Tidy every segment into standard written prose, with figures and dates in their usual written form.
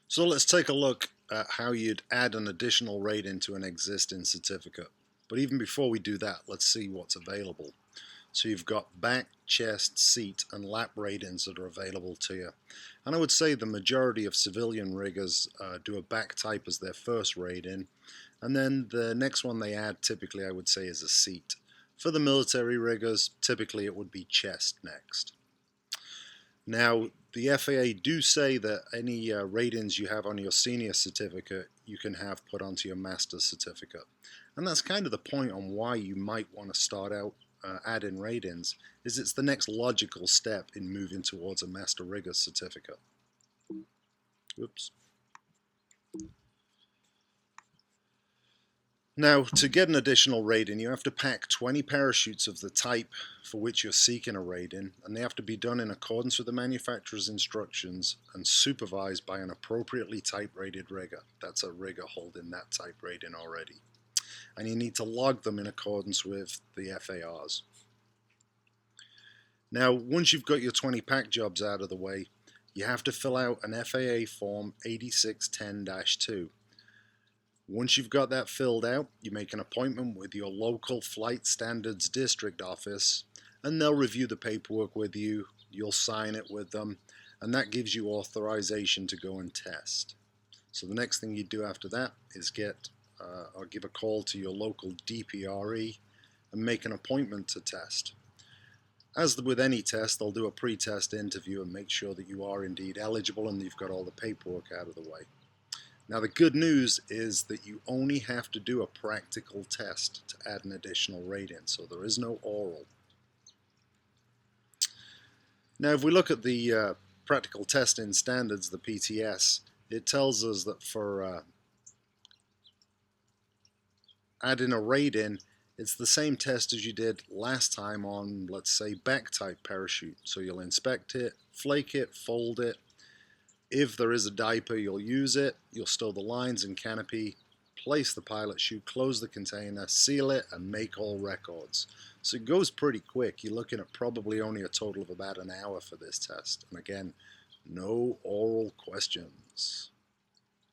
So let's take a look at how you'd add an additional rating to an existing certificate. But even before we do that, let's see what's available. So you've got back, chest, seat and lap ratings that are available to you. And I would say the majority of civilian riggers do a back type as their first rating. And then the next one they add typically I would say is a seat. For the military riggers, typically it would be chest next. Now, the FAA do say that any ratings you have on your senior certificate you can have put onto your master's certificate. And that's kind of the point on why you might want to start out adding ratings, is it's the next logical step in moving towards a master rigger certificate. Oops. Now, to get an additional rating, you have to pack 20 parachutes of the type for which you're seeking a rating, and they have to be done in accordance with the manufacturer's instructions and supervised by an appropriately type-rated rigger. That's a rigger holding that type rating already. And you need to log them in accordance with the FARs. Now, once you've got your 20 pack jobs out of the way, you have to fill out an FAA Form 8610-2. Once you've got that filled out, you make an appointment with your local Flight Standards District office, and they'll review the paperwork with you, you'll sign it with them, and that gives you authorization to go and test. So the next thing you do after that is get or give a call to your local DPRE and make an appointment to test. As with any test, they'll do a pre-test interview and make sure that you are indeed eligible and you've got all the paperwork out of the way. Now the good news is that you only have to do a practical test to add an additional rating, so there is no oral. Now if we look at the practical testing standards, the PTS, it tells us that for adding a rating, it's the same test as you did last time on, let's say, back type parachute. So you'll inspect it, flake it, fold it. If there is a diaper, you'll use it, you'll stow the lines and canopy, place the pilot chute, close the container, seal it, and make all records. So it goes pretty quick. You're looking at probably only a total of about an hour for this test. And again, no oral questions.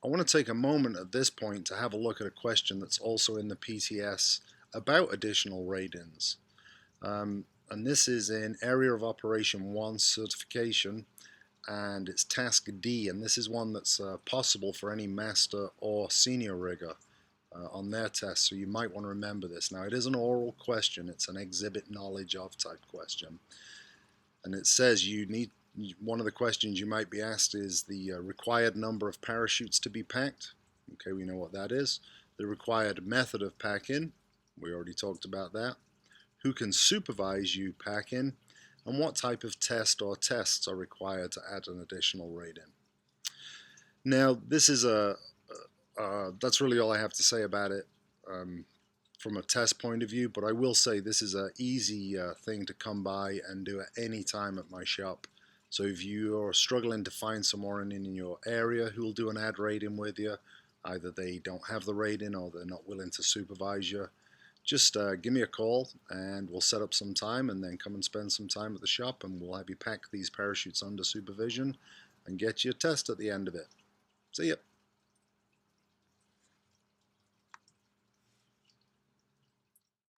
I want to take a moment at this point to have a look at a question that's also in the PTS about additional ratings. And this is in Area of Operation 1 certification, and it's task D, and this is one that's possible for any master or senior rigger on their test, so you might want to remember this. Now it is an oral question, it's an exhibit knowledge of type question, and it says you need, one of the questions you might be asked is the required number of parachutes to be packed. Okay, we know what that is. The required method of packing, we already talked about that. Who can supervise you packing, and what type of test or tests are required to add an additional rating. Now this is that's really all I have to say about it from a test point of view, but I will say this is an easy thing to come by and do at any time at my shop. So if you're struggling to find someone in your area who will do an ad rating with you, either they don't have the rating or they're not willing to supervise you, just give me a call and we'll set up some time and then come and spend some time at the shop, and we'll have you pack these parachutes under supervision and get you a test at the end of it. See ya.